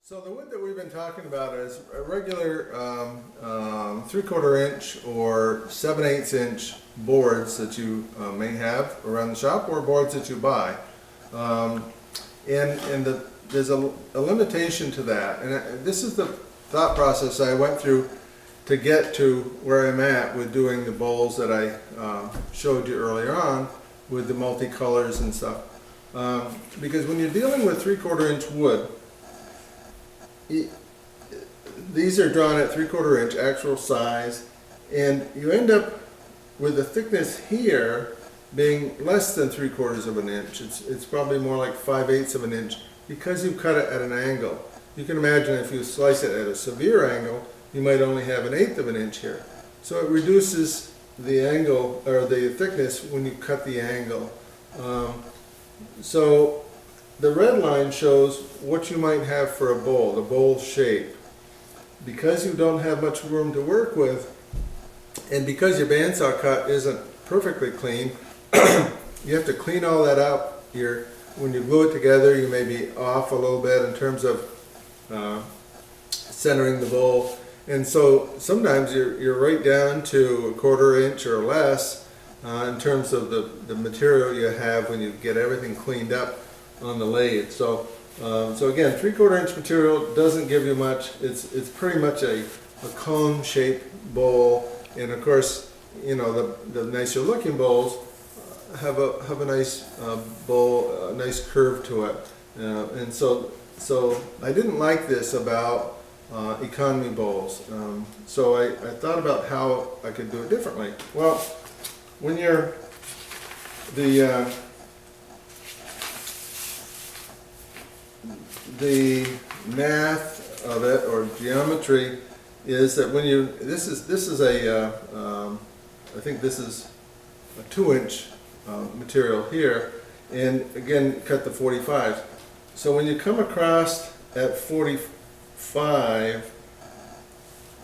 So the wood that we've been talking about is a regular 3/4 inch or 7/8 inch boards that you may have around the shop, or boards that you buy. There's a limitation to that, and this is the thought process I went through to get to where I'm at with doing the bowls that I showed you earlier on with the multicolors and stuff. Because when you're dealing with 3/4 inch wood, these are drawn at 3/4 inch actual size, and you end up with the thickness here being less than 3/4 of an inch. It's probably more like 5/8 of an inch because you cut it at an angle. You can imagine if you slice it at a severe angle, you might only have 1/8 of an inch here. So it reduces the angle or the thickness when you cut the angle. So the red line shows what you might have for a bowl, the bowl shape. Because you don't have much room to work with, and because your bandsaw cut isn't perfectly clean, you have to clean all that up. When you glue it together, you may be off a little bit in terms of centering the bowl. And so sometimes you're right down to 1/4 inch or less in terms of the material you have when you get everything cleaned up on the lathe. So again, 3/4 inch material doesn't give you much. It's pretty much a cone shaped bowl, and of course, you know, the nicer looking bowls have a nice bowl, a nice curve to it. And so I didn't like this about economy bowls. So I thought about how I could do it differently. Well, when you're the math of it, or geometry, is that when you this is a I think this is a 2-inch material here, and again cut the 45s. So when you come across at 45,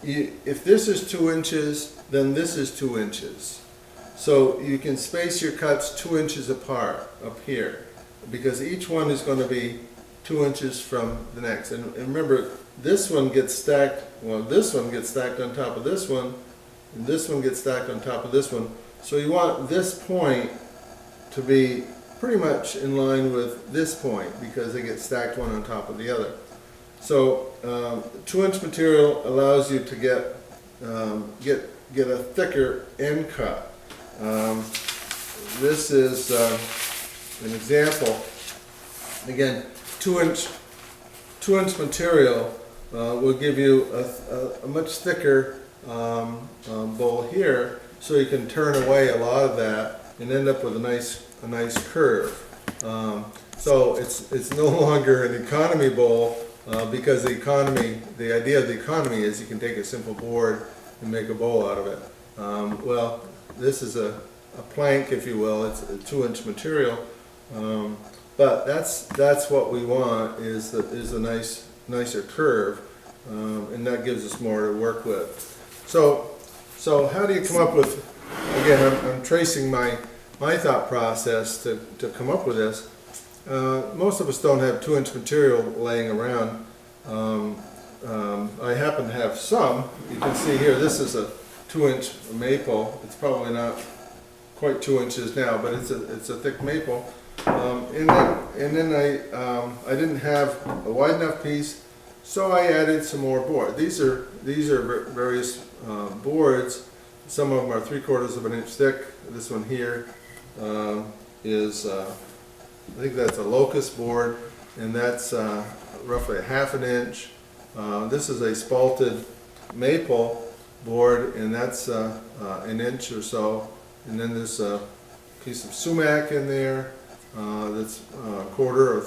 if this is 2 inches, then this is 2 inches. So you can space your cuts 2 inches apart up here, because each one is going to be 2 inches from the next. And remember, this one gets stacked, well, this one gets stacked on top of this one, and this one gets stacked on top of this one. So you want this point to be pretty much in line with this point, because they get stacked one on top of the other. So 2-inch material allows you to get a thicker end cut. This is an example. Again, 2-inch material will give you a much thicker bowl here, so you can turn away a lot of that and end up with a nice curve. So it's no longer an economy bowl, because the idea of the economy is you can take a simple board and make a bowl out of it. Well, this is a plank, if you will. It's a 2-inch material. But that's what we want, is a nicer curve, and that gives us more to work with. So how do you come up with? Again, I'm tracing my thought process to come up with this. Most of us don't have 2-inch material laying around. I happen to have some. You can see here, this is a 2-inch maple. It's probably not quite 2 inches now, but it's a thick maple. And then I didn't have a wide enough piece, so I added some more board. These are various boards. Some of them are 3/4 of an inch thick. This one here is I think that's a locust board, and that's roughly 1/2 inch. This is a spalted maple board, and that's an inch or so. And then there's a piece of sumac in there. That's 1/4 or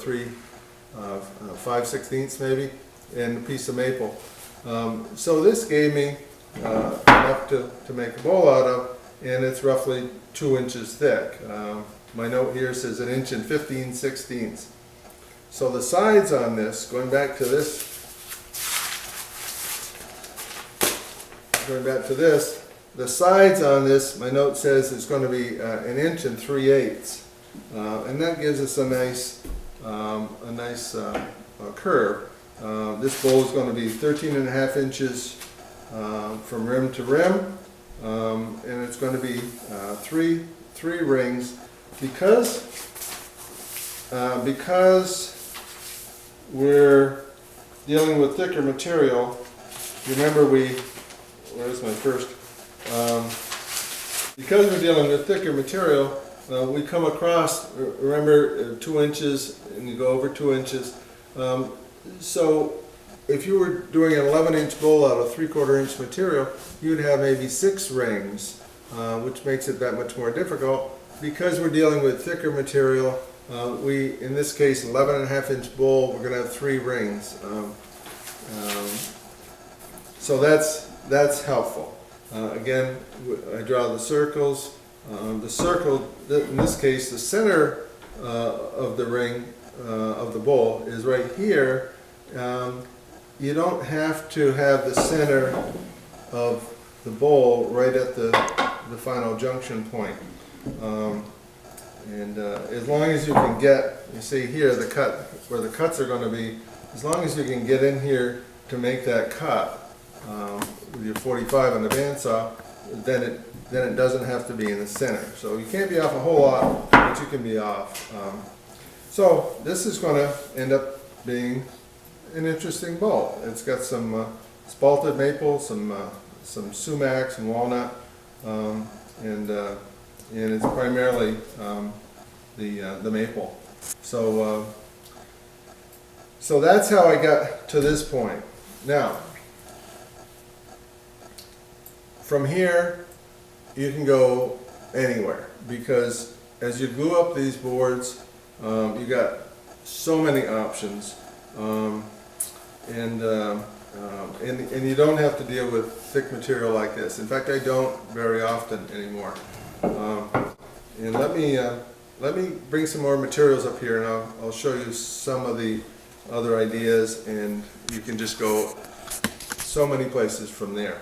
5/16 maybe, and a piece of maple. So this gave me enough to make a bowl out of, and it's roughly 2 inches thick. My note here says 1 inch and 15/16. So the sides on this, going back to this, the sides on this, my note says it's going to be 1 inch and 3/8. And that gives us a nice curve. This bowl is going to be 13.5 inches from rim to rim, and it's going to be three rings because we're dealing with thicker material. Remember, where's my first? Because we're dealing with thicker material, we come across, remember, 2 inches, and you go over 2 inches. So if you were doing an 11-inch bowl out of 3/4 inch material, you'd have maybe 6 rings, which makes it that much more difficult. Because we're dealing with thicker material, in this case, 11.5 inch bowl, we're going to have 3 rings. So that's helpful. Again, I draw the circles. The circle, in this case, the center of the ring of the bowl is right here. You don't have to have the center of the bowl right at the final junction point. As long as you can get, you see here, the cut, where the cuts are going to be, as long as you can get in here to make that cut with your 45 on the bandsaw, then it doesn't have to be in the center. So you can't be off a whole lot, but you can be off. So this is going to end up being an interesting bowl. It's got some spalted maple, some sumac, some walnut, and it's primarily the maple. So that's how I got to this point. Now, from here, you can go anywhere, because as you glue up these boards, you got so many options, and you don't have to deal with thick material like this. In fact, I don't very often anymore. And let me bring some more materials up here, and I'll show you some of the other ideas, and you can just go so many places from there.